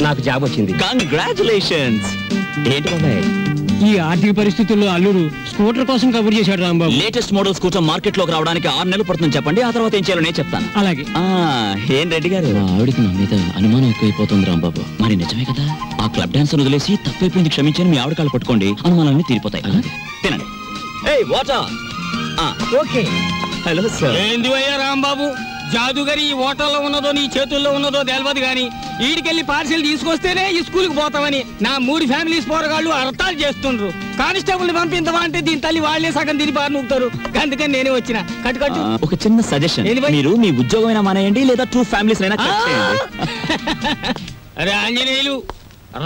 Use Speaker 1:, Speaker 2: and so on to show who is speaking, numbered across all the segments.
Speaker 1: నాకు జాబ్ వచ్చింది.
Speaker 2: కంగ్రాచులేషన్స్. ఏంటి బాబాయ్
Speaker 1: ఈ ఆర్థిక పరిస్థితుల్లో అల్లుడు స్కూటర్ కోసం కబుర్ చేశాడు Rambabu.
Speaker 2: Latest model scooter market లోకి రావడానికి 6 నెలలు పడుతుంది చెప్పండి, ఆ తర్వాత ఏం చేయాలో నేను చెప్తాను.
Speaker 1: అలాగే.
Speaker 2: ఏం రెడ్డి గారు, ఆవిడికి మా మీద అనుమానం ఎక్కువైపోతుంది రాంబాబు. మరి నిజమే కదా, ఆ క్లబ్ డాన్స్ వదిలేసి తప్పైపోయింది క్షమించని మీ ఆవిడ కాళ్ళు పట్టుకోండి, అనుమానాలన్నీ తీరిపోతాయి. తినండి. వాటర్.
Speaker 1: ఓకే.
Speaker 2: Hello sir.
Speaker 1: ఏంది అయ్యా రాంబాబు, జాదుగరి ఈ హోటల్లో ఉన్నదో నీ చేతుల్లో ఉన్నదో తెలియదు గాని ఈడికెళ్ళి పార్సిల్ తీసుకొస్తేనే ఈ స్కూల్కి పోతామని నా 3 ఫ్యామిలీస్ పోరగాళ్ళు అర్థాలు చేస్తుండ్రు. కానిస్టేబుల్ పంపించవా అంటే దీని తల్లి వాళ్లే సగం తిని బారు నూపుతారు. అందుకని నేనే వచ్చిన. కట్టు.
Speaker 2: ఒక చిన్న సజెషన్, మీరు మీ ఉద్యోగమైనా మానేయండి లేదా 2 ఫ్యామిలీస్ అయినా కట్ చేయండి.
Speaker 1: అరే ఆంజనేయులు,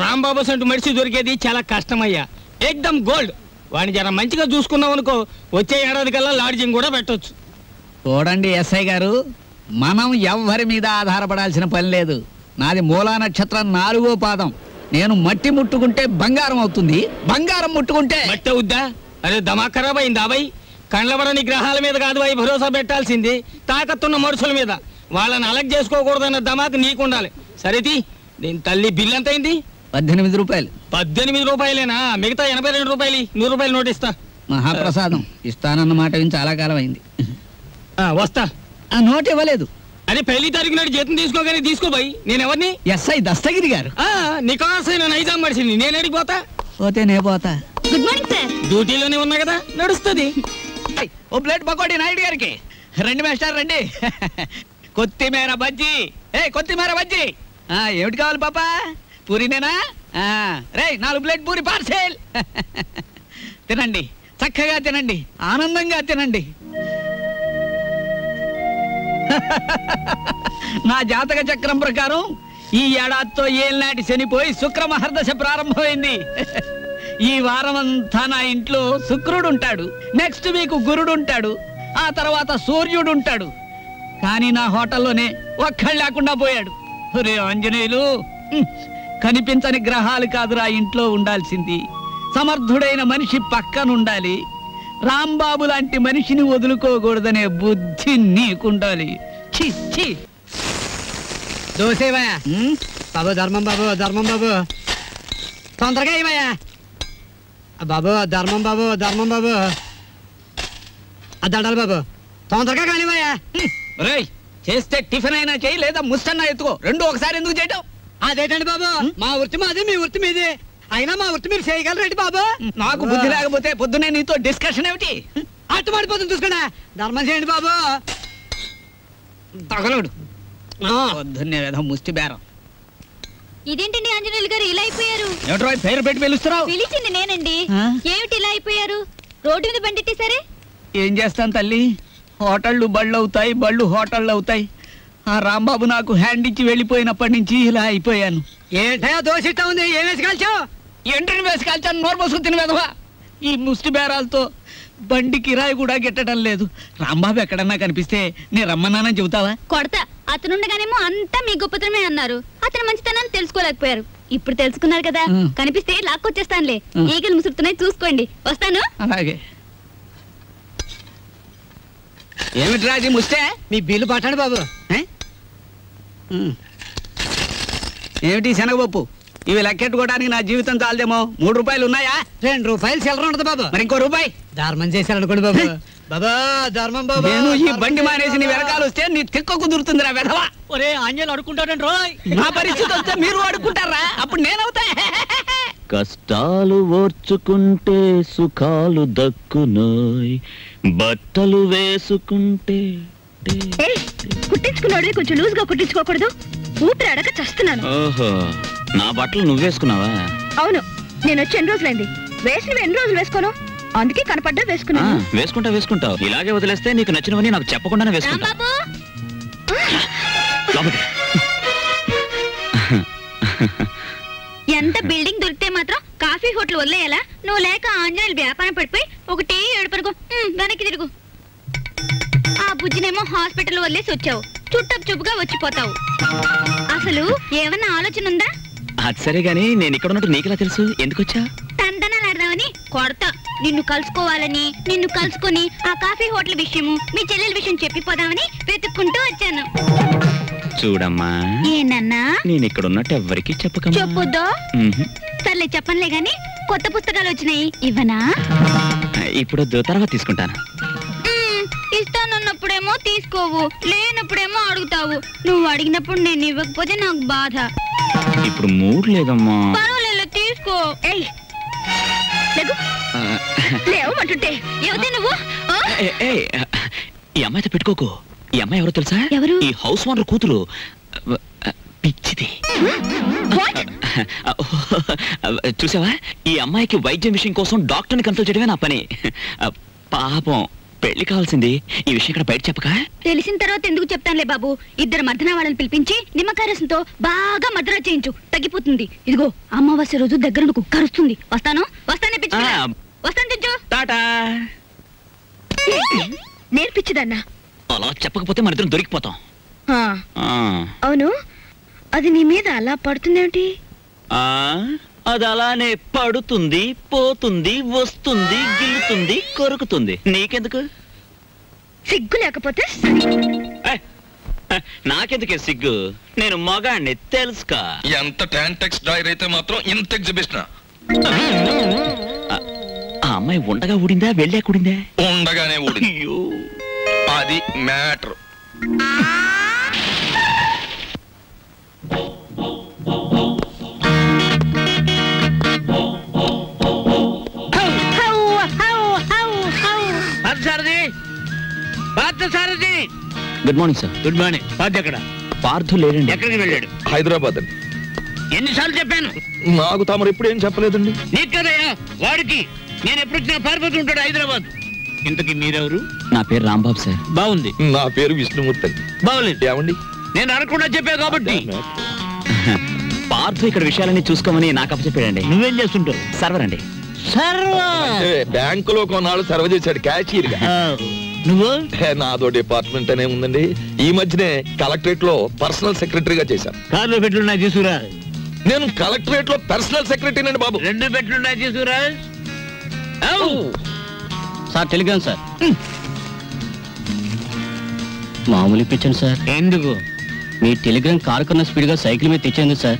Speaker 1: రాంబాబు సంటూ మనిషి దొరికేది చాలా కష్టమయ్యా. ఏకదమ్ గోల్డ్. వాడిని జర మంచిగా చూసుకున్నాం అనుకో, వచ్చే ఏడాది కల్లా లాడ్జింగ్ కూడా పెట్టొచ్చు.
Speaker 3: చూడండి ఎస్ఐ గారు, మనం ఎవ్వరి మీద ఆధారపడాల్సిన పని లేదు. నాది మూలా నక్షత్రం 4వ పాదం. నేను మట్టి ముట్టుకుంటే బంగారం అవుతుంది, బంగారం ముట్టుకుంటే
Speaker 1: మట్టి అవుద్దా? అరే దమా ఖరాబ్ అయిందా బాయ్? కండ్లబడని గ్రహాల మీద కాదు బాయ్ భరోసా పెట్టాల్సింది, తాకత్తున్న మనుషుల మీద. వాళ్ళని అలగ్ చేసుకోకూడదన్న దమాకు నీకుండాలి. సరేది, దీని తల్లి బిల్ ఎంత అయింది?
Speaker 3: 18 రూపాయలు.
Speaker 1: 18 రూపాయలేనా? మిగతా 82 రూపాయలు. 100 రూపాయలు నోట్ ఇస్తా.
Speaker 3: మహాప్రసాదం. ఇస్తానన్న మాట విని చాలా కాలం అయింది.
Speaker 1: వస్తా.
Speaker 3: ఆ నోట్ ఇవ్వలేదు.
Speaker 1: అరే పెళ్లి తారీఖు నాడు జీతం తీసుకోగానే తీసుకో బాయ్. నేను ఎవరిని?
Speaker 3: ఎస్ఐ దస్తగిరి గారు.
Speaker 1: నికాసైన నైజాం మనిషిని. నేను ఎడికి పోతా?
Speaker 3: పోతే నే పోతా.
Speaker 4: Good morning sir.
Speaker 1: డ్యూటీలోనే ఉన్నా కదా, నడుస్తుంది.
Speaker 3: ఓ ప్లేట్ పకోడీ నాయుడు గారికి. రండి మాస్టర్ రండి. కొత్తిమీర బజ్జీ. కొత్తిమీర బజ్జీ. ఏమిటి కావాలి పాపా? పూరినేనా? రే 4 ప్లేట్ పూరి పార్సెల్. తినండి, చక్కగా తినండి, ఆనందంగా తినండి. నా జాతక చక్రం ప్రకారం ఈ ఏడాదితో ఏళ్ళనాటి శనిపోయి శుక్ర మహర్దశ ప్రారంభమైంది. ఈ వారం అంతా నా ఇంట్లో శుక్రుడు ఉంటాడు, నెక్స్ట్ వీక్ గురుడు ఉంటాడు, ఆ తర్వాత సూర్యుడు ఉంటాడు. కానీ నా హోటల్లోనే ఒక్కళ్ళు లేకుండా పోయాడు. రే ఆంజనేయులు, కనిపించని గ్రహాలు కాదురా ఇంట్లో ఉండాల్సింది. సమర్థుడైన మనిషి పక్కనుండాలి. రాంబాబు లాంటి మనిషిని వదులుకోకూడదనే బుద్ధి నీకుండాలి.
Speaker 5: దోసేవయ్యా బాబు, ధర్మం బాబు, ధర్మం బాబు, తొందరగా ఇవయ్యా బాబు, ధర్మం బాబు, ధర్మం బాబు, దండాలి బాబు, తొందరగా కానివయ్యా.
Speaker 3: చేస్తే టిఫిన్ అయినా చేయి, లేదా ముస్తన్నా ఎత్తుకో. 2 ఒకసారి ఎందుకు చేయటం?
Speaker 5: అదేటండి బాబు, మా వృత్తి మాది, మీ వృత్తి మీది. అయినా మా వృత్తి మీరు చేయగలరేంటి బాబు?
Speaker 3: నాకు బుద్ధి లేకపోతే పొద్దునే నీతో డిస్కషన్ ఏమిటి?
Speaker 5: అట్టు పడిపోతుంది చూసుకోండి. ధర్మం చేయండి బాబు.
Speaker 3: తగలడు పొద్దున్నే ఏదో ముష్టి బేరం.
Speaker 4: ఇదేంటండి ఆంజనేయులు గారు ఇలా అయిపోయారు?
Speaker 3: ఏమిటో పేరు పెట్టి పిలుస్తున్నావు?
Speaker 4: పిలిచింది నేనండి. ఏమిటి ఇలా అయిపోయారు? రోడ్డు మీద బండిట్టేసరే.
Speaker 3: ఏం చేస్తాను తల్లి, హోటళ్ళు బళ్ళు అవుతాయి, బళ్ళు హోటళ్ళు అవుతాయి. ఆ రాంబాబు నాకు హ్యాండ్ ఇచ్చి వెళ్ళిపోయినప్పటి నుంచి ఇలా అయిపోయాను.
Speaker 5: ఏంటయా దోశ ఇట్టా ఉంది? ఏం వేసి కాల్చావు?
Speaker 3: ఎంట్రీని వేసి కాల్చాను. నోరు పోసుకుని తిని వెదవా. ఈ ముష్టి బేరాలతో బండి కిరాయి కూడా గిట్టడం లేదు. రాంబాబు ఎక్కడన్నా కనిపిస్తే నేను రమ్మన్నానని చెబుతావా?
Speaker 4: కొడతా. అతనుండగానేమో అంతా మీ గొప్పతనమే అన్నారు. అతను మంచితనాన్ని తెలుసుకోలేకపోయారు. ఇప్పుడు తెలుసుకున్నారు కదా, కనిపిస్తే లాక్కొచ్చేస్తానులే. ఈగలు ముసురుతున్నాయి, చూసుకోండి. వస్తాను.
Speaker 3: అలాగే. ఏమిటి రాజీ ముస్తే?
Speaker 5: మీ బిల్లు పట్టండి బాబు.
Speaker 3: ఏమిటి శనగపప్పు? ఇవి లెక్కెట్టుకోవడానికి నా జీవితం చాలదేమో. 3 రూపాయలు ఉన్నాయా?
Speaker 5: 2 రూపాయలు చిల్లర ఉండదు బాబు.
Speaker 3: మరి ఇంకో రూపాయి
Speaker 5: ధర్మం చేశారనుకోండి బాబు. బాబా ధర్మం బాబు.
Speaker 3: నేను ఈ బండి మానేసి నీ వెనకాల వస్తే నీ తిక్క కుదురుతుందిరా వెధవా.
Speaker 1: ఒరే ఆంజనేయులు అడుకుంటాడండి రోయ్.
Speaker 3: నా పరిస్థితి వస్తే మీరు అడుకుంటారా? అప్పుడు నేనవుతా.
Speaker 2: కష్టాలు ఓర్చుకుంటే సుఖాలు దక్కునోయ్, బట్టలు వేసుకుంటే.
Speaker 4: కుట్టించుకున్నాడు కొంచెం లూజ్ గా కుట్టించుకోకూడదు? ఊపిరి అడగ చస్తున్నాను.
Speaker 2: ఓహో, నా బట్టలు నువ్వేసుకున్నావా?
Speaker 4: అవును, నేను వచ్చి ఎన్ని రోజులైంది. వేసినవి ఎన్ని రోజులు వేసుకోను, అందుకే కనపడ్డా వేసుకున్నాను.
Speaker 2: వేసుకుంటావు. ఇలాగే వదిలేస్తే నీకు నచ్చినవని నాకు చెప్పకుండానే వేసుకుంటా.
Speaker 4: ఎంత బిల్డింగ్ దొరికితే మాత్రం కాఫీ హోటల్ వదిలేయాలా? నువ్వు లేక ఆంజనేయులు వ్యాపారం పడిపోయి ఒకటే ఏడుపరుగు. వెనక్కి తిరుగు. ఆ బుజ్జినేమో హాస్పిటల్ వదిలేసి వచ్చావు, చుట్టపు చూపుగా వచ్చిపోతావు. అసలు ఏమన్నా ఆలోచన ఉందా?
Speaker 2: అది సరే గానీ నేను ఇక్కడ ఉన్నట్టు నీకెలా తెలుసు? ఎందుకు వచ్చా?
Speaker 4: తందనాలాడదామని. కొడతా. నిన్ను కలుసుకోవాలని, నిన్ను కలుసుకుని ఆ కాఫీ హోటల్ విషయము, మీ చెల్లెల విషయం చెప్పిపోదామని వెతుక్కుంటూ వచ్చాను.
Speaker 2: చూడమ్మా
Speaker 4: ఏనన్నా
Speaker 2: నేను ఇక్కడ ఉన్నట్టు ఎవ్వరికి చెప్పకమ్మా.
Speaker 4: చెప్పొద్దు. సర్లే చెప్పనులే గాని కొత్త పుస్తకాలు వచ్చినాయి, ఇవ్వనా?
Speaker 2: ఇప్పుడు తర్వాత తీసుకుంటాను.
Speaker 4: ఇస్తానన్నప్పుడేమో తీసుకోవు, లేనప్పుడేమో అడుగుతావు. నువ్వు అడిగినప్పుడు నేను ఇవ్వకపోతే నాకు బాధ.
Speaker 2: ఇప్పుడు మూడ్ లేదమ్మా.
Speaker 4: పర్వాలేదు, తీసుకో. లేవమంటుంటే ఎవతే నువ్వు?
Speaker 2: ఈ అమ్మాయితో పెట్టుకోకు. ఈ అమ్మాయి ఎవరో తెలుసా?
Speaker 4: ఎవరు?
Speaker 2: ఈ హౌస్ ఓనర్ కూతురు. పిచ్చిది. చూసావా, ఈ అమ్మాయికి వైద్యం విషయం కోసం డాక్టర్ని కన్సల్ట్ చేయడమే నా పని. పాపం పెళ్లి కావాల్సింది. ఈ విషయం ఇక్కడ బయట చెప్పక.
Speaker 4: తెలిసిన తర్వాత ఎందుకు చెప్తానులే బాబు. ఇద్దరు మర్దన వాళ్ళని పిలిపించి నిమ్మకాయ రసంతో బాగా మర్దన చేయించు, తగ్గిపోతుంది. ఇదిగో అమావాస్య రోజు దగ్గర కుక్క అరుస్తుంది. వస్తాను వస్తాను తెచ్చు.
Speaker 2: టాటా.
Speaker 4: నేర్పించదన్నా.
Speaker 2: అలా చెప్పకపోతే మన ఇద్దరం దొరికిపోతాం.
Speaker 4: అవును, అది నీ మీద అలా పడుతుందేమిటి?
Speaker 2: అది అలానే పడుతుంది, పోతుంది, వస్తుంది, గిల్లుతుంది, కొరుకుతుంది. నీకెందుకు?
Speaker 4: సిగ్గు లేకపోతే
Speaker 2: నాకెందుకే సిగ్గు? నేను మగాణ్ణి తెలుసుకా.
Speaker 6: ఎంత టాంటెక్స్ డ్రైర్ అయితే మాత్రం ఇంత ఎగ్జిబిషన్.
Speaker 2: ఆ అమ్మాయి ఉండగా ఊడిందా, వెళ్ళాక ఊడిందా?
Speaker 6: ఉండగానే ఊడింది.
Speaker 2: అయ్యో,
Speaker 6: అది matter.
Speaker 2: Good morning sir.
Speaker 3: Good morning. Parth ఎక్కడ?
Speaker 2: పార్థు లేడండి.
Speaker 3: ఎక్కడికి వెళ్ళాడు?
Speaker 6: హైదరాబాద్ అండి.
Speaker 3: ఎన్నిసార్లు చెప్పాను?
Speaker 6: నాకు తమరు ఎప్పుడు ఏం చెప్పలేదండి.
Speaker 3: నీకు కదయ్యా, వాడికి. నేను ఎప్పుడు వచ్చినా పారిపోతూ ఉంటాడు హైదరాబాద్. ఇంతకీ మీరెవరు?
Speaker 2: నా పేరు రాంబాబు సార్.
Speaker 3: బాగుంది.
Speaker 6: నా పేరు విష్ణుమూర్తి అండి.
Speaker 3: బాగులేదు.
Speaker 6: ఏమండి?
Speaker 3: నేను అనకుండా చెప్పా కాబట్టి.
Speaker 2: పార్థు ఇక్కడ విషయాలన్నీ చూసుకోమని నాకు అప్పచెప్పాడండి.
Speaker 3: నువ్వేం చేస్తుంటావు?
Speaker 2: సర్వర్ అండి.
Speaker 6: బ్యాంకులో కొన్నాళ్ళు సర్వ్ చేశాడు క్యాషియర్ గా.
Speaker 3: నువ్వు?
Speaker 6: నాదో డిపార్ట్మెంట్ అనే ఉందండి. ఈ మధ్యనే కలెక్టరేట్ లో పర్సనల్ సెక్రటరీగా చేశాను.
Speaker 3: కార్లో పెట్లున్నాయి తీసుకురా.
Speaker 6: నేను కలెక్టరేట్ లో పర్సనల్ సెక్రటరీ అండి బాబు.
Speaker 3: 2 పెట్లున్నాయి తీసుకురా.
Speaker 5: Sir Telegram sir. మామూలు ఇప్పించండి సార్.
Speaker 3: ఎందుకు?
Speaker 5: మీ టెలిగ్రామ్ కారు కన్నా స్పీడ్ గా సైకిల్ మీద తెచ్చేందుకు సార్.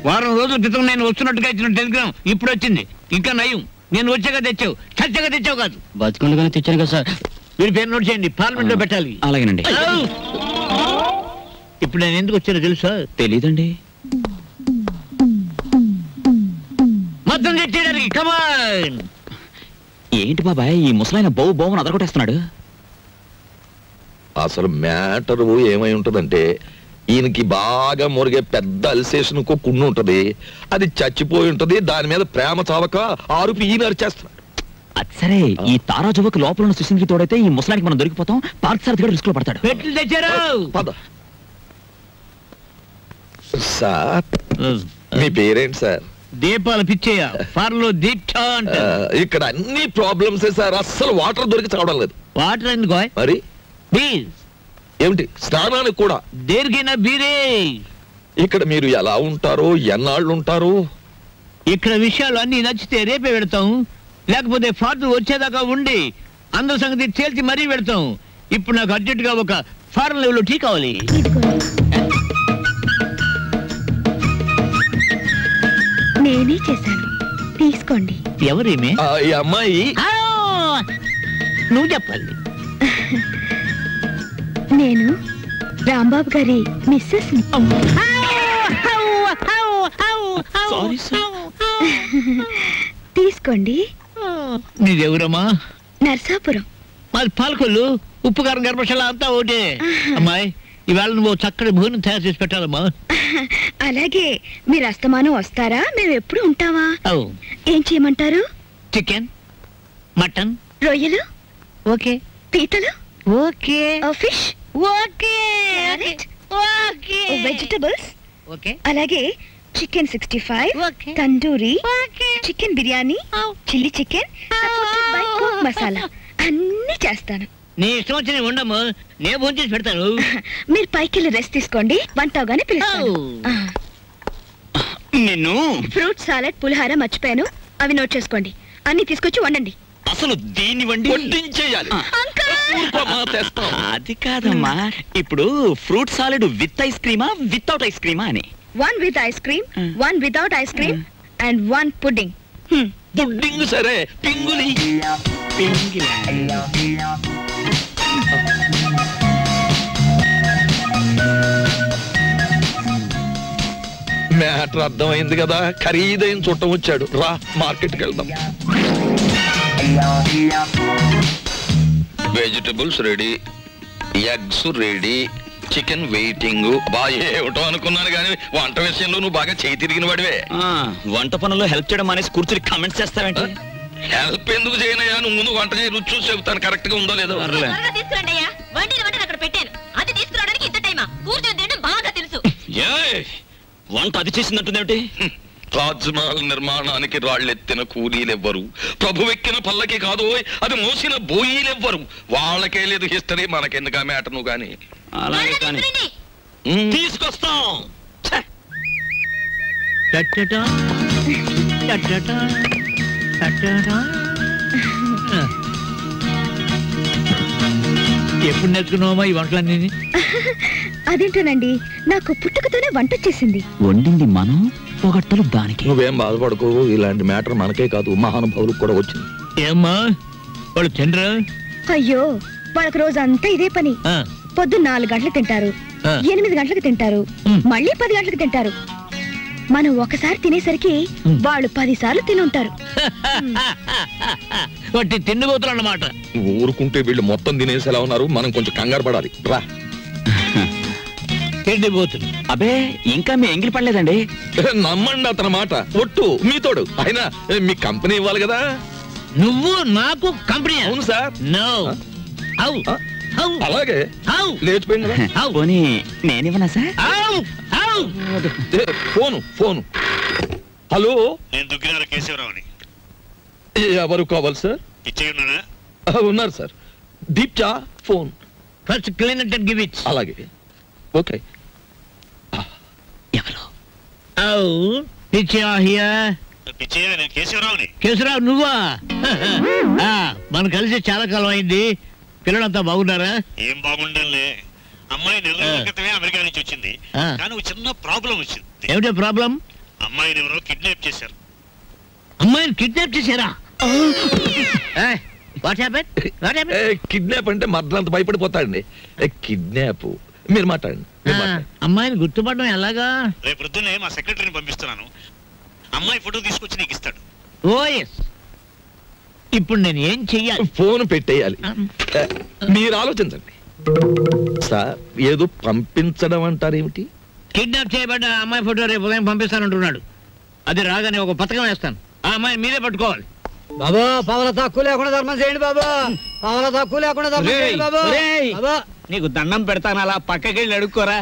Speaker 3: వారం రోజుల క్రితం నేను వస్తున్నట్టుగా ఇచ్చిన టెలిగ్రామ్ ఇప్పుడు వచ్చింది. ఇంకా నయం, నేను వచ్చాక తెచ్చావు, చచ్చాక తెచ్చావు కాదు.
Speaker 5: బతుకుండగానే తెచ్చాను కదా సార్.
Speaker 3: మీరు పేరు నోట్ చేయండి, పార్లమెంట్ లో పెట్టాలి.
Speaker 2: అలాగేనండి.
Speaker 3: ఇప్పుడు నేను ఎందుకు వచ్చానో తెలుసా?
Speaker 2: తెలీదండి.
Speaker 3: మొత్తం తెచ్చేయడానికి. కమాన్.
Speaker 2: ఏంటి బాబాయ్, ఈ ముసలాయన బౌని అదరగొట్టేస్తున్నాడు.
Speaker 6: అసలు మ్యాటర్ ఏమై ఉంటదంటే, ఈయనకి బాగా మురిగే పెద్ద అల్సేషన్ కున్ను ఉంటది. అది చచ్చిపోయి ఉంటది. దాని మీద ప్రేమ చావక ఆరుపి ఈయన అరిచేస్తున్నాడు.
Speaker 2: అది సరే, ఈ తారా జువకు లోపల ఉన్న సుశీల్కి తోడైతే ఈ ముసలానికి మనం దొరికిపోతాం. పార్క్ సార్ రిస్క్ లో పడతాడు.
Speaker 3: పెట్లు తెచ్చారు.
Speaker 6: పద. సార్, మీ పేరేంటి సార్?
Speaker 3: దీపాలు పిచ్చేయ. ఫార్లో దీక్ష అంట.
Speaker 6: ఇక్కడ అన్ని ప్రాబ్లమ్స్ సార్. అస్సలు వాటర్ దొరికి చావడం లేదు.
Speaker 3: వాటర్ ఎందుకో?
Speaker 6: మరి
Speaker 3: ప్లీజ్.
Speaker 6: ఏమిటి స్నానానికి కూడా?
Speaker 3: దేనికైనా బీరే.
Speaker 6: ఇక్కడ మీరు ఎలా ఉంటారు, ఎన్నాళ్ళు ఉంటారు?
Speaker 3: ఇక్కడ విషయాలు అన్ని నచ్చితే రేపే పెడతాం, లేకపోతే ఫాదర్ వచ్చేదాకా ఉండి అందరి సంగతి తేల్చి మరీ పెడతాం. ఇప్పుడు నాకు అర్జెంట్ గా ఒక ఫారెన్ లెవెల్ టీ కావాలి.
Speaker 4: నేనే చేశాను, తీసుకోండి.
Speaker 3: ఎవరేమే?
Speaker 6: ఈ అమ్మాయి.
Speaker 3: నువ్వు చెప్పాలి.
Speaker 4: నేను రాంబాబు గారి మిస్సెస్. తీసుకోండి.
Speaker 3: నీదెవరమ్మా?
Speaker 4: నర్సాపురం.
Speaker 3: మాది పాలకొల్లు. ఉప్పు కారం గర్భశాల అంతా ఒకటే. అమ్మాయి, ఇవాళ నువ్వు చక్కటి భోజనం తయారు చేసి పెట్టాలమ్మా.
Speaker 4: అలాగే. మీరు అస్తమానం వస్తారా? మేము ఎప్పుడు ఉంటావా? ఏం చేయమంటారు?
Speaker 3: చికెన్, మటన్,
Speaker 4: రొయ్యలు
Speaker 3: ఓకే,
Speaker 4: పీతలు
Speaker 3: okay,
Speaker 4: fish
Speaker 3: okay, okay,
Speaker 4: vegetables
Speaker 3: okay,
Speaker 4: అలాగే chicken 65,
Speaker 3: okay,
Speaker 4: tandoori,
Speaker 3: okay,
Speaker 4: chicken biryani, chilli chicken, masala అన్ని చేస్తాను.
Speaker 3: నీ ఇష్టం వచ్చి ఉండము. నేను భోజనం చేసి పెడతాను.
Speaker 4: మీరు పైకి వెళ్ళి రెస్ట్ తీసుకోండి, వంట అవగానే పిలుస్తాను.
Speaker 2: నిన్ను
Speaker 4: ఫ్రూట్ సాలెడ్, పులిహార మర్చిపోయాను, అవి నోట్ చేసుకోండి. అన్ని తీసుకొచ్చి వండండి.
Speaker 2: అసలు దీన్ని వండి
Speaker 6: వడ్డించేయాలి.
Speaker 4: అంకుల్
Speaker 2: అది కాదమ్మా, ఇప్పుడు ఫ్రూట్ సాలెడ్ విత్ ఐస్ క్రీమా వితౌట్ ఐస్ క్రీమా అని.
Speaker 4: 1 with ice cream, 1 without ice cream, and 1 pudding.
Speaker 6: Pudding సరే, పింగులి. మ్యాటర్ అర్థమైంది కదా, ఖరీదైన చుట్టం వచ్చాడు. రా మార్కెట్కి వెళ్దాం. Vegetables ready, eggs ready, chicken waiting. బాగా ఏమిటో అనుకున్నాను కానీ వంట విషయంలో నువ్వు బాగా చేయి తిరిగిన వాడివే.
Speaker 2: వంట పనుల్లో హెల్ప్ చేయడం అనేసి కూర్చొని కామెంట్స్ చేస్తావేంటి?
Speaker 6: హెల్ప్ ఎందుకు చేయనయ్యా, నువ్వు ముందు వంట చేయి, రుచి చూసి చెబుతాను కరెక్ట్ గా ఉందో లేదో.
Speaker 2: వంట అది చేసిందంటుందేమిటి?
Speaker 6: తాజ్ మహల్ నిర్మాణానికి రాళ్ళెత్తిన కూలీలెవ్వరు, ప్రభువెక్కిన పల్లకి కాదు, అది మోసిన బోయీలెవ్వరు. వాళ్ళకే లేదు హిస్టరీ, మనకెందుకు ఆ మ్యాటర్ నువ్వు గాని.
Speaker 2: అలాగే కానీ తీసుకొస్తాం.
Speaker 3: ఎప్పుడు నేర్చుకున్నావమ్మా ఈ వంటలన్నీ?
Speaker 4: అదేంటోనండి, నాకు పుట్టుకతోనే వంట వచ్చేసింది.
Speaker 2: వండింది మనం, పొగట్టలు దానికి.
Speaker 6: నువ్వేం బాధపడకు, ఇలాంటి మ్యాటర్ మనకే కాదు మహానుభావులకు కూడా వచ్చింది.
Speaker 3: ఏమ్మా వాళ్ళు తినరా?
Speaker 4: అయ్యో, వాళ్ళకి రోజంతా ఇదే పని. పొద్దున్న 4 గంటలకు తింటారు, 8 గంటలకు తింటారు, మళ్ళీ 10 గంటలకు తింటారు. మనం ఒకసారి తినేసరికి వాళ్ళు 10 సార్లు తినుంటారు.
Speaker 3: వాటి తిండిపోతులు అన్నమాట.
Speaker 6: ఊరుకుంటే వీళ్ళు మొత్తం తినేసేలా ఉన్నారు, మనం కొంచెం కంగారు పడాలి. రా.
Speaker 3: తిండిపోతులు.
Speaker 2: అబే, ఇంకా మీ ఎంగిలి పడలేదండి.
Speaker 6: నమ్మండి అతని మాట, ఒట్టు మీతోడు. అయినా మీ కంపెనీ ఇవ్వాలి కదా.
Speaker 3: నువ్వు నాకు కంపెనీ?
Speaker 6: అవును సార్.
Speaker 3: నో.
Speaker 6: అలాగే లేచిపోయింది కదా.
Speaker 2: పోనీ నేనివ్వనా సార్?
Speaker 6: ఫోను. హలో,
Speaker 7: నేను దుగ్గినాల కేశవరావుని.
Speaker 6: ఎవరు కావాలి సార్?
Speaker 7: ఇచ్చేయున్నానా?
Speaker 6: ఉన్నారు సార్. దీప్చా phone.
Speaker 3: First clean and give it.
Speaker 6: అలాగే, ఓకే.
Speaker 2: ఎవరు?
Speaker 7: పిచ్చయ్య, నేను కేశవరావుని.
Speaker 3: కేశవరావు నువ్వా? మనం కలిసి చాలా కాలం అయింది. పిల్లలంతా బాగున్నారా?
Speaker 7: ఏం బాగుండాలే. అమ్మాయి 4 రోజుల క్రితమే అమెరికా నుంచి వచ్చింది, కానీ ఒక చిన్న ప్రాబ్లం వచ్చింది.
Speaker 3: ఏమిటో ప్రాబ్లం?
Speaker 7: అమ్మాయిని ఎవరో కిడ్నాప్ చేశారు.
Speaker 3: అమ్మాయిని కిడ్నాప్ చేశారా?
Speaker 6: కిడ్నాప్ అంటే మర్డర్ అంత భయపడిపోతాడండి. కిడ్నాప్ మీరు మాట్లాడండి.
Speaker 3: అమ్మాయిని గుర్తుపడడం ఎలాగా?
Speaker 7: రేపు పొద్దున్నే మా సెక్రటరీని పంపిస్తున్నాను. అమ్మాయి ఫోటో తీసుకొచ్చి నీకు ఇస్తాడు.
Speaker 3: ఓఎస్. ఇప్పుడు నేను ఏం చెయ్యాలి?
Speaker 6: ఫోన్ పెట్టేయాలి. మీరు ఆలోచించండి సార్. ఏదో పంపించడం అంటారేమిటి?
Speaker 3: కిడ్నాప్ చేయబడ్డ అమ్మాయి ఫోటో రేపు ఉదయం పంపిస్తానంటున్నాడు. అది రాగానే ఒక పథకం వేస్తాను. ఆ అమ్మాయి మీరే పట్టుకోవాలి.
Speaker 5: బాబు, పావుల తక్కువ లేకుండా ధర్మం చేయండి బాబు. పావుల తక్కువ లేకుండా ధర్మం చేయండి బాబు.
Speaker 3: నీకు దండం పెడతాను, అలా పక్కకెళ్ళి అడుక్కోరా.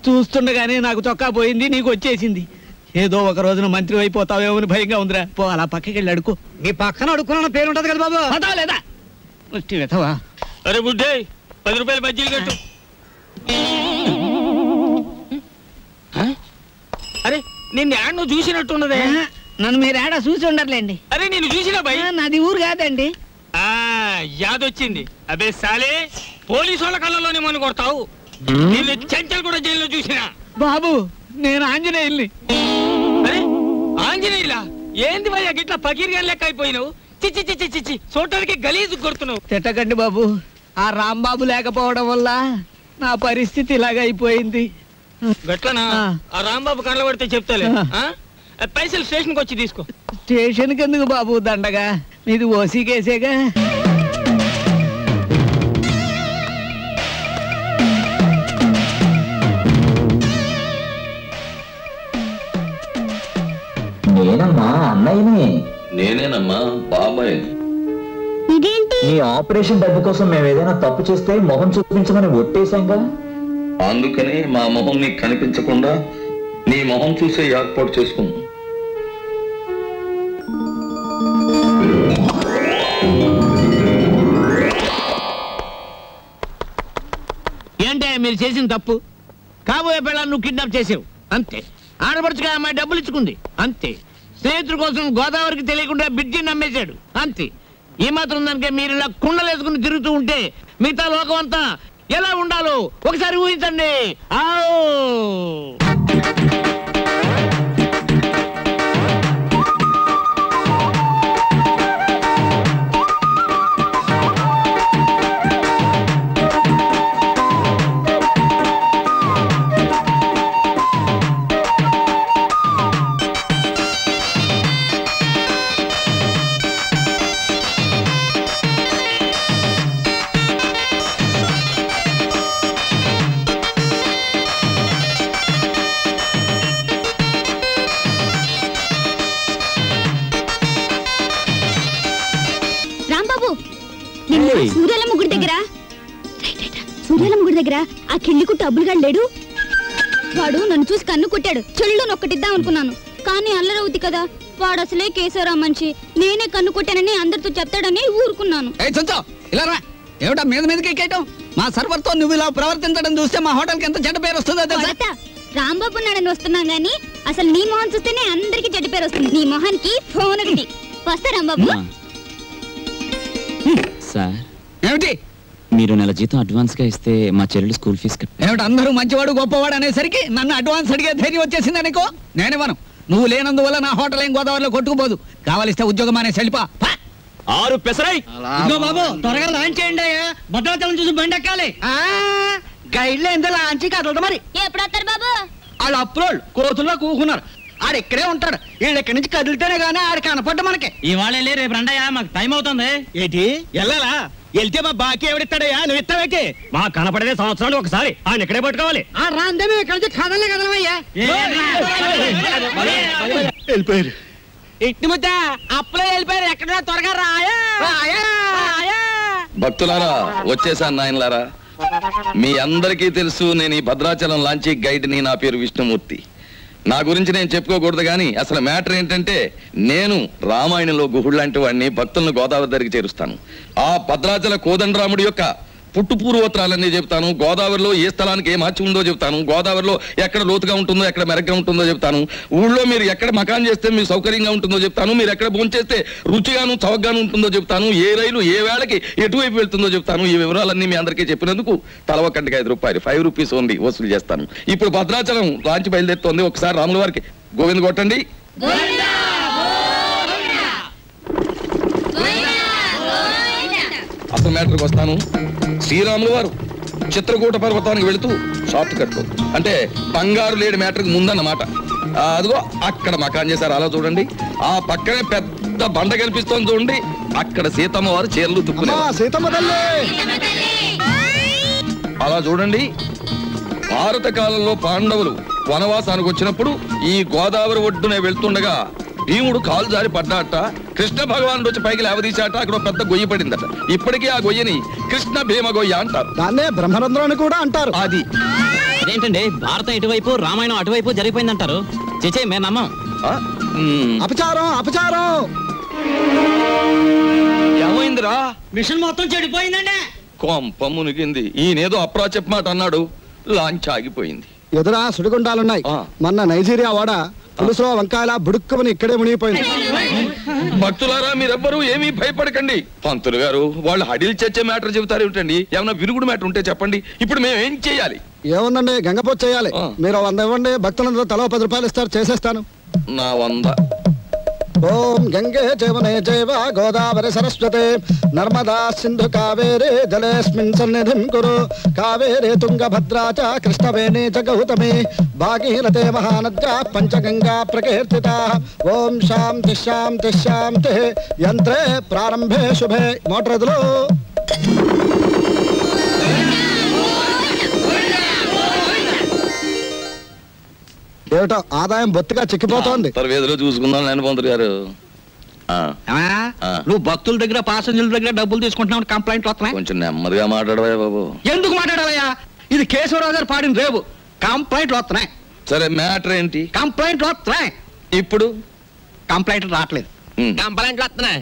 Speaker 3: చూస్తుండగానే నాకు చొక్కా పోయింది, నీకు వచ్చేసింది. ఏదో ఒక రోజున మంత్రి అయిపోతావేమో అని భయంగా ఉందిరా. పో, అలా పక్కకెళ్ళి అడుకో.
Speaker 5: మీ పక్కన అడుక్కున్న పేరు ఉంటది కదా బాబు.
Speaker 3: పదావా లేదా? వెతవా?
Speaker 1: అరే బుడ్డే, 10 రూపాయలు బజ్జీలు కట్టు. అరే, నిన్ను యాడ్ నువ్వు చూసినట్టున్నదే.
Speaker 3: నన్ను మీరు ఏడా చూసి ఉండర్లేండి.
Speaker 1: అరే నేను చూసినా భయ్.
Speaker 3: నాది ఊరు కాదండి.
Speaker 1: యాదొచ్చింది. అబే సాలే, పోలీసు వాళ్ళ కళ్ళలోనే మన కొడతావు. నిన్ను చెంచల్ కూడా జైల్లో చూసినా.
Speaker 3: బాబు, నేను ఆంజనేయుల్ని.
Speaker 1: అరే ఆంజనేయులా? ఏంది భయ్యా గిట్లా పకీర్గా లెక్క అయిపోయినావు? చిచ్చి చిచ్చి చిచ్చి, చూడటానికి గలీజు కొడుతున్నావు.
Speaker 3: తిట్టకండి బాబు, ఆ రాంబాబు లేకపోవడం వల్ల నా పరిస్థితి ఇలాగ అయిపోయింది.
Speaker 1: గట్లనా? ఆ రాంబాబు కళ్ళ పడితే చెప్తాలే. పైసలు స్టేషన్కి వచ్చి తీసుకో.
Speaker 3: స్టేషన్కి ఎందుకు బాబు దండగా? మీది ఓసీ కేసేగా.
Speaker 8: నేనమ్మా అన్నయ్యని.
Speaker 6: నేనేనమ్మా బాబాయ్.
Speaker 8: నీ ఆపరేషన్ డబ్బు కోసం మేము ఏదైనా తప్పు చేస్తే మొహం చూపించమని ఒట్టేశాంగా.
Speaker 6: అందుకని మా మొహం నీకు కనిపించకుండా నీ మొహం చూసే ఏర్పాటు చేసుకున్నాం.
Speaker 3: ఏంటే మీరు చేసిన తప్పు? కాబోయే పిల్లలు నువ్వు కిడ్నాప్ చేసావు అంతే. ఆడపడుచుగా అమ్మాయి డబ్బులు ఇచ్చుకుంది అంతే. స్నేహితుల కోసం గోదావరికి తెలియకుండా బిడ్జిని నమ్మేశాడు అంతే. ఈ మాత్రం దానికే మీరు ఇలా కుండలేసుకుని తిరుగుతూ ఉంటే మిగతా లోకం అంతా ఎలా ఉండాలో ఒకసారి ఊహించండి.
Speaker 4: సూర్యాల ముగ్గుడి దగ్గర ఆ కిళ్ళి కుట్టు అబ్బులుగా లేడు. వాడు నన్ను చూసి కన్ను కొట్టాడు. చెల్లు నొక్కటిద్దాం అనుకున్నాను, కానీ అల్లరవుద్ది కదా. వాడు అసలే కేశవరావు మనిషి. నేనే కన్ను కొట్టానని అందరితో చెప్తాడని ఊరుకున్నాను.
Speaker 3: ఏమిటా మీద మీదకి ఎక్కేయటం? మా సర్వర్తో నువ్వు ఇలా ప్రవర్తించడం చూస్తే మా హోటల్కి ఎంత చెడ్డ పేరు వస్తుందో తెలుసా?
Speaker 4: రాంబాబు నాడని వస్తున్నాం గానీ అసలు నీ మొహం చూస్తేనే అందరికి చెడ్డ పేరు వస్తుంది. నీ మొహానికి ఫోన్ ఒకటి. వస్తా రాంబాబు.
Speaker 2: సార్
Speaker 3: ఏమిటి?
Speaker 2: మీరు నెల జీతం అడ్వాన్స్ గా ఇస్తే మా చెల్లెలు స్కూల్ ఫీజు
Speaker 3: ఏమిటి? అందరూ మంచివాడు గొప్పవాడు అనేసరికి నన్ను అడ్వాన్స్ అడిగే ధైర్యం వచ్చేసింది అనుకో. నేనేమను, నువ్వు లేనందువల్ల నా హోటల్ ఏం గోదావరిలో కొట్టుకుపోదు. కావాలిస్తే ఉద్యోగం అనే సెల్పా
Speaker 2: 6 పెసరై.
Speaker 5: బాబు త్వరగా లాంచ్ చేయండి. భద్రాచలం చూసి బండి ఎక్కాలి. గైడ్లో ఎంత లాంచ్ కదలదు. మరి
Speaker 4: ఎప్పుడు వస్తారు బాబు?
Speaker 5: వాళ్ళు అప్రోళ్ళు కోతుల్లో కూకున్నారు. ఆడు ఇక్కడే ఉంటాడు. వీళ్ళు ఇక్కడి నుంచి కదిలితేనే గానీ ఆడు కనపడ్డ మనకి.
Speaker 1: ఇవాళ వెళ్ళి రేపు రండయ్యా, మాకు టైం అవుతుంది.
Speaker 5: ఏంటి వెళ్ళాలా? వెళ్తే మా బాకీ ఎవడిస్తాడయ్యా? నువ్వు ఇస్తావేకి?
Speaker 1: మా కనపడేదే సంవత్సరాలు ఒకసారి. ఆయన ఇక్కడే పట్టుకోవాలి.
Speaker 5: ఆ రాందే మేము ఇక్కడి నుంచి కదలే కదలమయ్యా. వెళ్ళిపోయారు. ఇట్టి ముద్ద అప్పులే వెళ్ళిపోయారు. ఎక్కడ త్వరగా రాయా.
Speaker 6: భక్తులారా, వచ్చేసాను నాయనలారా. మీ అందరికీ తెలుసు నేను ఈ భద్రాచలం లాంచీ గైడ్ని. నా పేరు విష్ణుమూర్తి. నా గురించి నేను చెప్పుకోకూడదు కానీ అసలు మ్యాటర్ ఏంటంటే, నేను రామాయణంలో గుహుడు లాంటి వాడిని. భక్తులను గోదావరి దగ్గరికి చేరుస్తాను. ఆ భద్రాచల కోదండరాముడి యొక్క పుట్టు పూర్వోత్తరాలన్నీ చెప్తాను. గోదావరిలో ఏ స్థలానికి ఏ మార్చి ఉందో చెప్తాను. గోదావరిలో ఎక్కడ లోతుగా ఉంటుందో, ఎక్కడ మెరగ్గా ఉంటుందో చెప్తాను. ఊళ్ళో మీరు ఎక్కడ మకాన్ చేస్తే మీకు సౌకర్యంగా ఉంటుందో చెప్తాను. మీరు ఎక్కడ భోంచేస్తే రుచిగాను చవకగాను ఉంటుందో చెప్తాను. ఏ రైలు ఏ వేళకి ఎటువైపు వెళ్తుందో చెప్తాను. ఈ వివరాలన్నీ మీ అందరికీ చెప్పినందుకు తల ఒక్కటికి 5 రూపాయలు, 5 రూపీస్ ఓన్లీ వసూలు చేస్తాను. ఇప్పుడు భద్రాచలం లాంచి బయలుదేరుతోంది. ఒకసారి రాముల వారికి గోవింద కొట్టండి. అసలు మ్యాటర్కి వస్తాను. శ్రీరాములు వారు చిత్రకూట పర్వతానికి వెళుతూ షార్ట్ కట్ అంటే బంగారు లేడి మ్యాటర్కి ముందన్నమాట. అదిగో అక్కడ మకాన్ చేశారు. అలా చూడండి. ఆ పక్కనే పెద్ద బండ కనిపిస్తోంది చూడండి. అక్కడ సీతమ్మ వారు చీరలు తుక్కునే. అలా చూడండి. భారత కాలంలో పాండవులు వనవాసానికి వచ్చినప్పుడు ఈ గోదావరి ఒడ్డునే వెళ్తుండగా భీముడు కాలు జారి పడ్డాట. కృష్ణ భగవానుడు వచ్చి పైకి లేవదీశాట. అక్కడ పెద్ద గొయ్యి పడిందట. ఇప్పటికీ ఆ గొయ్యని కృష్ణ భీమ గొయ్య అంటారు.
Speaker 5: దాన్నే బ్రహ్మరంధ్రం అని కూడా అంటారు.
Speaker 6: అది
Speaker 2: అదేంటండి, భారతం ఇటువైపు రామాయణం అటువైపు జరిగిపోయిందంటారు. చేచే మేము నమ్మం.
Speaker 5: అపచారం అపచారం.
Speaker 6: ఏమైందిరా?
Speaker 5: మిషన్ మొత్తం చెడిపోయిందండి.
Speaker 6: కొంప మునిగింది. ఈయనేదో అప్రా చెప్పమాట అన్నాడు. లాంచ్ ఆగిపోయింది.
Speaker 5: ఎదురా సుడిగుండాలున్నాయి. మొన్న నైజీరియా వాడ పులుసులో వంకాయల బుడుక్కుమని ఇక్కడే మునిగిపోయింది.
Speaker 6: భక్తులారా, మీరెవ్వరూ ఏమీ భయపడకండి. పంతులు గారు వాళ్ళు హడిల్ చచ్చే మ్యాటర్ చెబుతారు ఏమిటండి? ఏమన్నా విరుగుడు మ్యాటర్ ఉంటే చెప్పండి. ఇప్పుడు మేము ఏం చేయాలి?
Speaker 5: ఏముందండి, గంగపోతు చేయాలి. మీరు 100 ఇవ్వండి. భక్తులందరూ తలో 10 రూపాయలు ఇస్తారు. చేసేస్తాను.
Speaker 6: నా 100.
Speaker 5: ఓం గంగే జవనే జైవ గోదావరి సరస్వతే నర్మదా సింధు కావేరే జలేస్మిన్ సన్నిధిం కురు కావేరే తుంగభద్రా చ కృష్ణవేణి చ గౌతమి భాగీరథే మహానద్యా పంచగంగా ప్రకీర్తితా. ఓం శాంతి శాంతి శాంతి. యంత్రే ప్రారంభే శుభే. మోటార్ ఎదురు. ఏమిటో ఆదాయం బొత్తిగా చిక్కిపోతోంది.
Speaker 6: వేదిలో చూసుకుందాం నేను పంతులు గారు.
Speaker 3: నువ్వు భక్తుల దగ్గర పాసెంజర్ల దగ్గర డబ్బులు తీసుకుంటున్నావు. కంప్లైంట్ వస్తున్నాయి.
Speaker 6: కొంచెం నెమ్మదిగా మాట్లాడవా బాబు.
Speaker 3: ఎందుకు మాట్లాడాలయ్యా? ఇది కేశవరావు గారు పాడిన రేపు. కంప్లైంట్లు వస్తున్నాయి.
Speaker 6: సరే మ్యాటర్ ఏంటి?
Speaker 3: కంప్లైంట్లు వస్తున్నాయి.
Speaker 6: ఇప్పుడు
Speaker 3: కంప్లైంట్లు రావట్లేదు.
Speaker 1: కంప్లైంట్లు వస్తున్నాయి.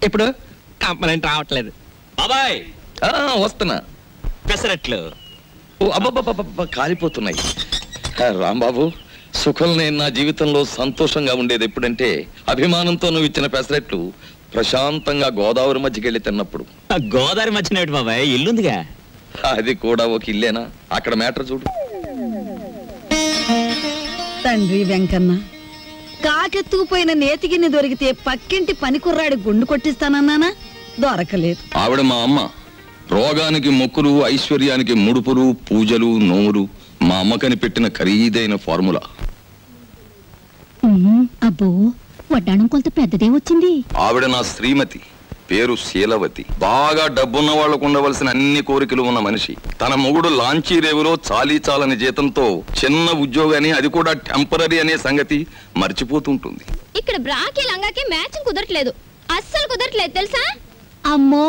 Speaker 3: ఇప్పుడు
Speaker 1: కంప్లైంట్ రావట్లేదు.
Speaker 2: బాబాయ్
Speaker 6: వస్తున్నా.
Speaker 2: పెసరట్లు.
Speaker 6: ఓ అబ్బబ్బబ్బ కాలిపోతున్నాయి. రాంబాబు, సుఖం నేను నా జీవితంలో సంతోషంగా ఉండేది ఎప్పుడంటే అభిమానంతో నువ్వు ఇచ్చిన పెసరట్లు ప్రశాంతంగా గోదావరి మధ్యకెళ్ళి తిన్నప్పుడు.
Speaker 2: గోదావరి మధ్యన బాబాయ్ ఇల్లుందిగా.
Speaker 6: అది కూడా ఒక ఇల్లేనా? అక్కడ మ్యాటర్ చూడు.
Speaker 9: తండ్రి వెంకన్న, కాకెత్తుకుపోయిన నేతిగిన్ని దొరికితే పక్కింటి పనికుర్రాడి గుండు కొట్టిస్తానన్నానా, దొరకలేదు.
Speaker 6: ఆవిడ మా అమ్మ. రోగానికి మొక్కులు, ఐశ్వర్యానికి ముడుపులు, పూజలు, నోములు మా అమ్మ కనిపెట్టిన ఖరీదైన ఫార్ములా.
Speaker 4: అబ్బో, వడ్డాణం కొంత పెద్దదే వచ్చింది.
Speaker 6: ఆవిడ నా శ్రీమతి, పేరు శీలవతి. బాగా డబ్బున్న వాళ్లకు ఉండవలసిన అన్ని కోరికలు ఉన్న మనిషి. తన మొగుడు లాంచీ రేవులో చాలీ చాలని జీతంతో చిన్న ఉద్యోగాన్ని, అది కూడా టెంపరీ అనే సంగతి మర్చిపోతుంటుంది.
Speaker 4: ఇక్కడ బ్రాకి లంగాకి మ్యాచింగ్ కుదరట్లేదు, అస్సలు కుదరట్లేదు తెలుసా? అమ్మో,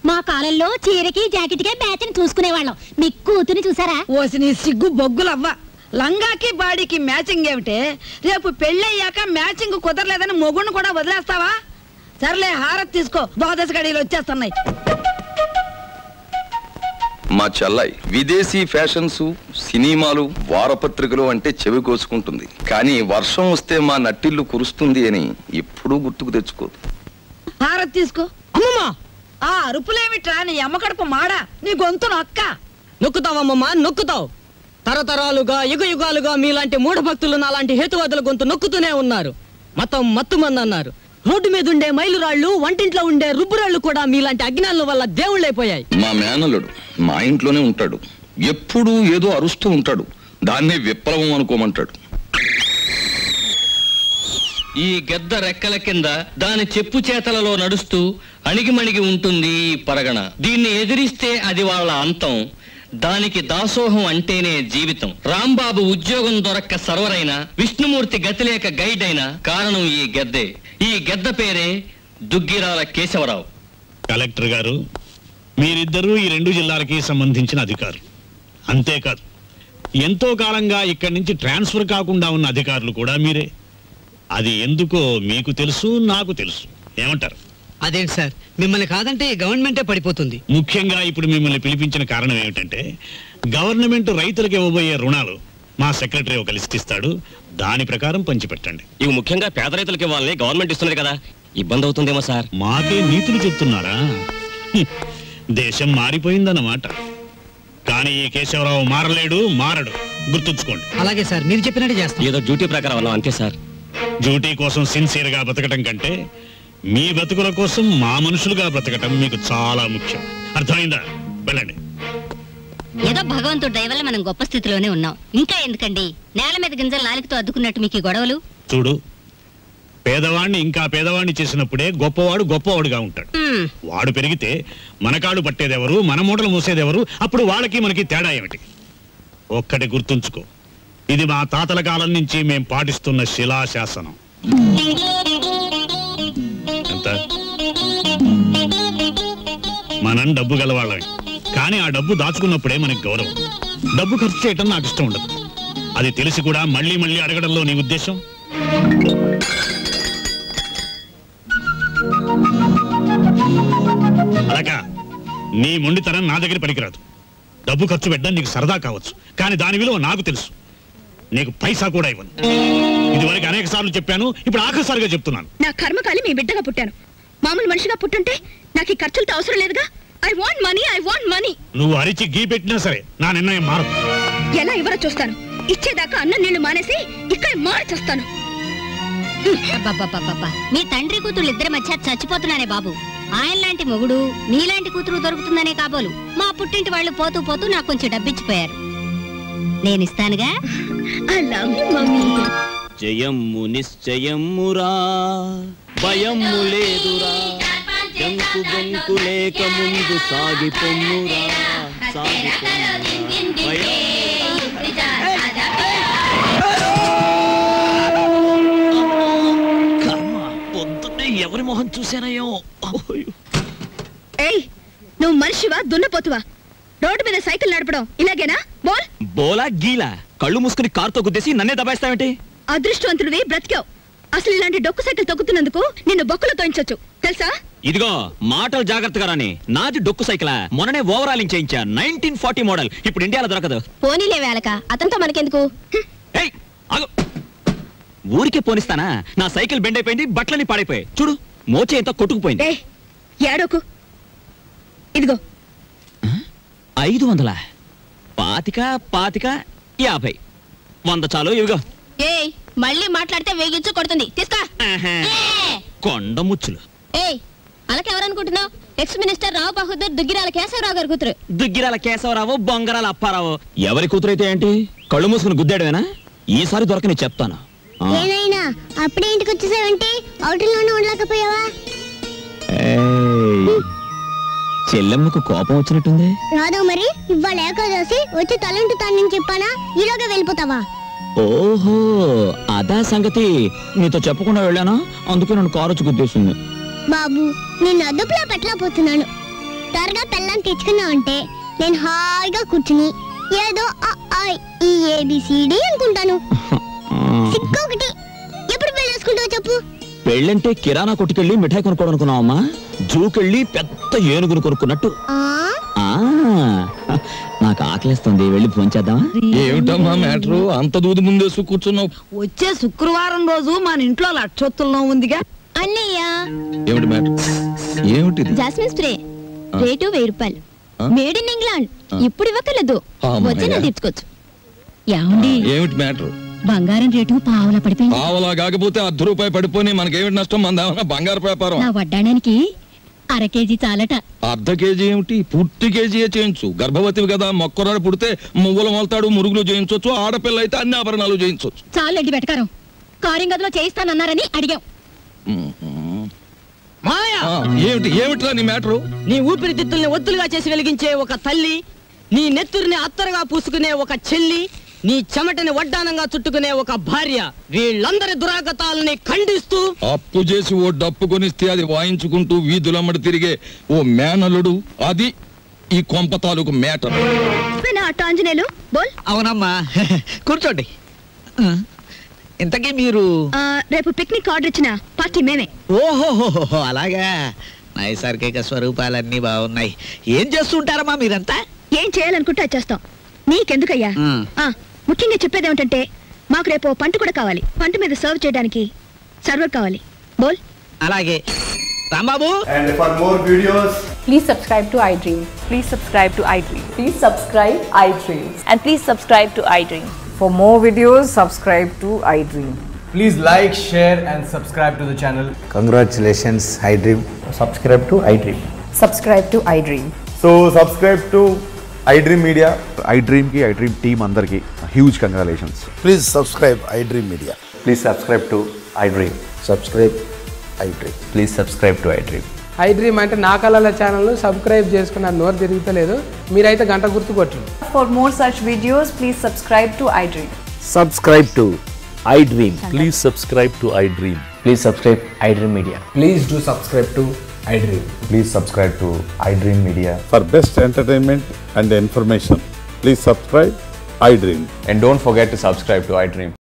Speaker 4: మా కాలంలో చీరకి జాకెట్కే మ్యాచింగ్ చూసుకునేవాళ్ళం. మీ కూతుని చూసారా?
Speaker 9: ఓసి నీ సిగ్గు బొగ్గులవ్వ, లంగాకి బాడీకి మ్యాచింగ్ ఏమిటే? రేపు పెళ్ళయ్యాక మ్యాచింగ్ కుదరలేదని మొగుడిని కూడా వదిలేస్తావా? సర్లే, హారతి తీసుకో, ద్వాదశ గడియలు వచ్చేస్తున్నాయి.
Speaker 6: మా చెల్లాయి విదేశీ ఫ్యాషన్స్, సినిమాలు, వారపత్రికలు అంటే చెవి కోసుకుంటుంది. కానీ వర్షం వస్తే మా నట్టిల్లు కురుస్తుంది అని ఎప్పుడూ గుర్తుకు తెచ్చుకోదు.
Speaker 9: హారతి తీసుకో.
Speaker 1: అమ్మమ్మా,
Speaker 9: ఆ అరుపులేమిట్రా? నీ అమ్మ కడుపు మాడా, నీ గొంతు నొక్క.
Speaker 1: నొక్కుతావమ్మమ్మా, నొక్కుతావు. తరతరాలుగా యుగాలుగా మీలాంటి మూఢభక్తులు నాలాంటి హేతువాదుల గొంతు నొక్కుతూనే ఉన్నారు. మతం మత్తుమంది అన్నారు. రోడ్డు మీద ఉండే మైలురాళ్లు, వంటింట్లో ఉండే రుబ్బురాళ్లు కూడా మీలాంటి అజ్ఞానుల వల్ల దేవుళ్ళైపోయాయి.
Speaker 6: మా మేనల్లుడు మా ఇంట్లోనే ఉంటాడు. ఎప్పుడూ ఏదో అరుస్తూ ఉంటాడు. దాన్నే విప్లవం అనుకోమంటాడు.
Speaker 10: ఈ గద్ద రెక్కల కింద దాని చెప్పు చేతలలో నడుస్తూ అణిగిమణిగి ఉంటుంది ఈ పరగణ. దీన్ని ఎదిరిస్తే అది వాళ్ళ అంతం. దానికి దాసోహం అంటేనే జీవితం. రాంబాబు ఉద్యోగం దొరక్క సర్వరైన, విష్ణుమూర్తి గతిలేక గైడ్ అయిన కారణం ఈ గద్దే. ఈ గద్ద పేరే దుగ్గిరాల కేశవరావు.
Speaker 7: కలెక్టర్ గారు, మీరిద్దరూ ఈ 2 జిల్లాలకి సంబంధించిన అధికారులు. అంతేకాదు, ఎంతో కాలంగా ఇక్కడి నుంచి ట్రాన్స్ఫర్ కాకుండా ఉన్న అధికారులు కూడా మీరే. అది ఎందుకో మీకు తెలుసు, నాకు తెలుసు. ఏమంటారు?
Speaker 1: అదేంటి సార్, మిమ్మల్ని కాదంటే గవర్నమెంటే పడిపోతుంది.
Speaker 7: ముఖ్యంగా ఇప్పుడు మిమ్మల్ని పిలిపించిన కారణం ఏమిటంటే, గవర్నమెంట్ రైతులకు ఇవ్వబోయే రుణాలు మా సెక్రటరీ ఒక లిస్ట్ ఇస్తాడు. దాని ప్రకారం పంచిపెట్టండి.
Speaker 2: ఇవి ముఖ్యంగా పేద రైతులకి ఇవ్వాలని గవర్నమెంట్ ఇస్తున్నది కదా, ఇబ్బంది అవుతుందేమో సార్.
Speaker 7: మాకే నీతులు చెప్తున్నారా? దేశం మారిపోయిందన్నమాట. కానీ ఈ కేశవరావు మారలేడు, మారడు. గుర్తుంచుకోండి.
Speaker 1: అలాగే సార్, మీరు చెప్పినట్టు చేస్తాం.
Speaker 2: ఏదో డ్యూటీ ప్రకారం అన్నాం అంతే సార్.
Speaker 7: డ్యూటీ కోసం సిన్సియర్ గా బతకటం కంటే మీ బతుకుల కోసం మా మనుషులుగా బ్రతకటం మీకు చాలా ముఖ్యం. అర్థమైందా? వెళ్ళండి.
Speaker 4: ఏదో భగవంతుడి దయ వల్ల మనం గొప్ప స్థితిలోనే ఉన్నాం. ఇంకా ఎందుకండి నేల మీద గింజలు నాలుగుతో అద్దుకున్నట్టు మీకు గొడవలు?
Speaker 7: చూడు, పేదవాణ్ణి ఇంకా పేదవాణ్ణి చేసినప్పుడే గొప్పవాడు గొప్పవాడుగా ఉంటాడు. వాడు పెరిగితే మనకాడు పట్టేదెవరు, మన మూటలు మూసేదెవరు? అప్పుడు వాళ్ళకి మనకి తేడా ఏమిటి? ఒక్కటి గుర్తుంచుకో, ఇది మా తాతల కాలం నుంచి మేం పాటిస్తున్న శిలాశాసనం. ఎంత? మనం డబ్బు గలవాళ్ళం, కానీ ఆ డబ్బు దాచుకున్నప్పుడే మనకి గౌరవం. డబ్బు ఖర్చు చేయటం నాకు ఇష్టం ఉండదు. అది తెలిసి కూడా మళ్ళీ మళ్ళీ అడగడంలో నీ ఉద్దేశం? అలాగా నీ మొండితనం నా దగ్గర పనికిరాదు. డబ్బు ఖర్చు పెట్టడం నీకు సరదా కావచ్చు, కానీ దాని విలువ నాకు తెలుసు. నీకు పైసా కూడా ఇవ్వను. ఇదివరకు అనేక సార్లు చెప్పాను, ఇప్పుడు ఆఖరిసారిగా చెప్తున్నాను.
Speaker 4: నా కర్మకాలి మీ బిడ్డగా పుట్టాను. మామూలు మనిషిగా పుట్టుంటే నాకు ఈ ఖర్చులతో అవసరం లేదుగా. I want money.
Speaker 7: నువ్వు అరిచి గీ పెట్టినా సరే నా నిర్ణయం మారదు.
Speaker 4: ఎలా ఇవ్వరో చూస్తాను. ఇచ్చేదాకా అన్నం నీళ్లు మానేసి ఇక్కడ మార్చేస్తాను. మీ తండ్రి కూతురు ఇద్దరి మధ్య చచ్చిపోతున్నానే బాబు. ఆయన లాంటి మొగుడు, నీలాంటి కూతురు దొరుకుతుందనే కాబోలు మా పుట్టింటి వాళ్ళు పోతూ పోతూ నాకు కొంచెం డబ్బిచ్చిపోయారు. నేనిస్తానుగా. I love you mummy.
Speaker 2: జయమ్ము నిశ్చయమ్మురా, భయమ్ము లేదురా, జంకు బొంకు లేక ముందు సాగిపొమ్మురా, పొద్దున్నే ఎవరి మొహం చూసానయ్యో.
Speaker 4: ఏయ్, నువ్వు మనిషివా దున్నపోతువా? రోడ్డు మీద సైకిల్ నడపడం ఇలాగేనా?
Speaker 2: బోలా గీలా కళ్ళు మూసుకుని కారుతో గుద్దేసి నన్నే దబాయిస్తావేంటి?
Speaker 4: అదృష్టవంతుడివి, బ్రతికావు. అసలు ఇలాంటి డొక్కు సైకిల్ తొక్కుతున్నందుకు నిన్ను బొక్కలు తోయించొచ్చు తెలుసా?
Speaker 2: ఇదిగో మాటలు జాగ్రత్తగా రాని. నాది డొక్కు సైకిలా, మొన్ననే ఓవరాలింగ్ చేయించా. 1940 మోడల్. ఇప్పుడు ఇండియాలో దొరకదు.
Speaker 4: పోనీలే వేలక, అతనితో మనకెందుకు?
Speaker 2: ఊరికే పోనిస్తానా? నా సైకిల్ బెండ్ అయిపోయింది, బట్టలని పాడైపోయాయి. చూడు మోచే ఎంత కొట్టుకుపోయింది.
Speaker 4: ఏడోకు, ఇదిగో
Speaker 2: 500 పాతిక 50 100 చాలు. ఇవిగో.
Speaker 4: ఏయ్ మళ్ళీ మాట్లాడితే వేగించు కొడుతుంది. తీసుకో.
Speaker 2: కొండ ముచ్చులు.
Speaker 4: ఏయ్ అలాకెవరనుకుంటున్నావు? ఎక్స్ మినిస్టర్ రావు బహదూర్ దుగ్గిరాల కేశవరావు గారి కూతురు.
Speaker 2: దుగ్గిరాల కేశవరావు, బొంగరాల అప్పారావు. ఎవరి కూతురైతే ఏంటి? కళ్ళు మూసుకుని గుద్దాడువేనా? ఈసారి దొరకని చెప్తాను.
Speaker 11: ఏనైనా అప్పుడే ఇంటికి వచ్చేసావంటే అవుటింగ్లోనే ఉండలేకపోయావా?
Speaker 2: చెల్లెమ్మకు కోపం వచ్చినట్టుంది.
Speaker 11: రాదు మరి ఇవాళ ఏకాదశి వచ్చి తలంటుతానని చెప్పానా? ఈలోగా వెళ్ళిపోతావా?
Speaker 2: ఓహో అదా సంగతి. నీతో చెప్పకుండా వెళ్ళానా? అందుకే నన్ను కారు వచ్చి గుద్దేసింది.
Speaker 11: బాబు నేను అదుపులో పెట్టలేకపోతున్నాను. త్వరగా పెళ్ళాన్ని తెచ్చుకున్నావు అంటే నేను హాయిగా కూర్చుని ఏదో ఈ ఏబిసిడి అనుకుంటాను. సిక్కొకటి. ఎప్పుడు పెళ్ళేసుకుంటావు చెప్పు?
Speaker 2: పెళ్ళంటే కిరాణా కొట్టుకెళ్ళి మిఠాయి కొనుక్కోవనుకున్నావమ్మా? జూకెళ్ళి పెద్ద ఏనుగును కొనుక్కున్నట్టు. నాకు ఆకలిస్తుంది, వెళ్ళి ఫోన్ చేద్దామా?
Speaker 6: ఏమిటమ్మా మ్యాటరు? అంత దూది ముందేసు కూర్చున్నావు.
Speaker 9: వచ్చే శుక్రవారం రోజు మన ఇంట్లో లక్షొత్తుల్లో ఉందిగా.
Speaker 4: అన్నయ్య
Speaker 6: ఏమిటి మ్యాటర్? ఏమిటిది?
Speaker 4: జాస్మిన్ స్ప్రే రేటు 1000 రూపాయలు. Made in England. ఇప్పుడు ఇవ్వకలేదు, వచ్చి తీర్చుకోవచ్చు.
Speaker 6: ఏమిటి మ్యాటర్?
Speaker 4: బంగారం రేటు పావలా పడిపోయింది.
Speaker 6: పావలా కాకపోతే ₹10 పడిపోయి మనకేమిటి నష్టం? మన బంగారు వ్యాపారం.
Speaker 4: నా వడ్డాడానికి అర కేజీ చాలట.
Speaker 6: అర్ధ కేజీ ఏమిటి? పూర్తి కేజీయే చేయించు. గర్భవతివి కదా, మొక్కరాడు పుడితే మువ్వలు మొలతాడు, మురుగులు చేయించవచ్చు. ఆడపిల్ల అయితే అన్ని ఆభరణాలు చేయించవచ్చు.
Speaker 4: చాలండి వెటకారం. కారింగదిలో చేయిస్తానన్నారని అడిగాం.
Speaker 6: ఏమిట్రా నీ మ్యాటరు?
Speaker 1: నీ ఊపిరితిత్తుల్ని ఒత్తులుగా చేసి వెలిగించే ఒక తల్లి, నీ నెత్తురిని అత్తరుగా పూసుకునే ఒక చెల్లి, నీ చెమటని వడ్డానంగా చుట్టుకునే ఒక భార్య, వీళ్ళందరి దురాగతాలని ఖండిస్తూ
Speaker 6: అప్పు చేసి ఓ డప్పు కొనిస్తే అది వాయించుకుంటూ వీధులమ్మడి తిరిగే ఓ మేనలుడు, అది ఈ కొంప తాలూకు మ్యాటర్.
Speaker 4: ఆంజనేయులు బోల్.
Speaker 3: అవునమ్మా, కూర్చోండి. ఇంతకీ మీరు
Speaker 4: రేపు పిక్నిక్ ఆర్డర్ ఇచ్చిన పార్టీ మేమే.
Speaker 3: ఓహోహో అలాగా. నైసర్గిక స్వరూపాలన్నీ బాగున్నాయి. ఏం చేస్తుంటారమ్మా మీరంతా?
Speaker 4: ఏం చేయాలనుకుంటే అది చేస్తాం. నీకెందుకయ్యా? ముఖ్యంగా చెప్పేది ఏమిటంటే మాకు రేపు పంట కూడా కావాలి. పంట మీద సర్వ్ చేయడానికి సర్వర్ కావాలి. బోల్.
Speaker 3: అలాగే Rambabu.
Speaker 12: And for more videos,
Speaker 13: please subscribe to iDream. Please subscribe to iDream. Please subscribe iDream. And please subscribe to iDream. For more videos, subscribe to iDream.
Speaker 12: please like, share and subscribe to the channel.
Speaker 14: Congratulations, iDream. Subscribe to iDream.
Speaker 13: Subscribe to iDream.
Speaker 12: So subscribe to iDream Media.
Speaker 14: iDream ki iDream team andarki huge congratulations.
Speaker 5: Please subscribe iDream Media.
Speaker 14: Please subscribe to iDream.
Speaker 5: Subscribe iDream.
Speaker 14: Please subscribe to iDream.
Speaker 15: iDream అంటే నా కళల channel subscribe చేసుకున్న నోరు తిరుగుతలేదు. మీరైతే గంట గుర్తు కొట్టండి.
Speaker 13: For more such videos, please subscribe to iDream.
Speaker 14: Subscribe to iDream. Please subscribe to iDream. Please subscribe iDream Media.
Speaker 12: Please do subscribe to iDream.
Speaker 14: Please subscribe to iDream Media.
Speaker 16: For best entertainment and information, please subscribe iDream.
Speaker 14: And don't forget to subscribe to iDream.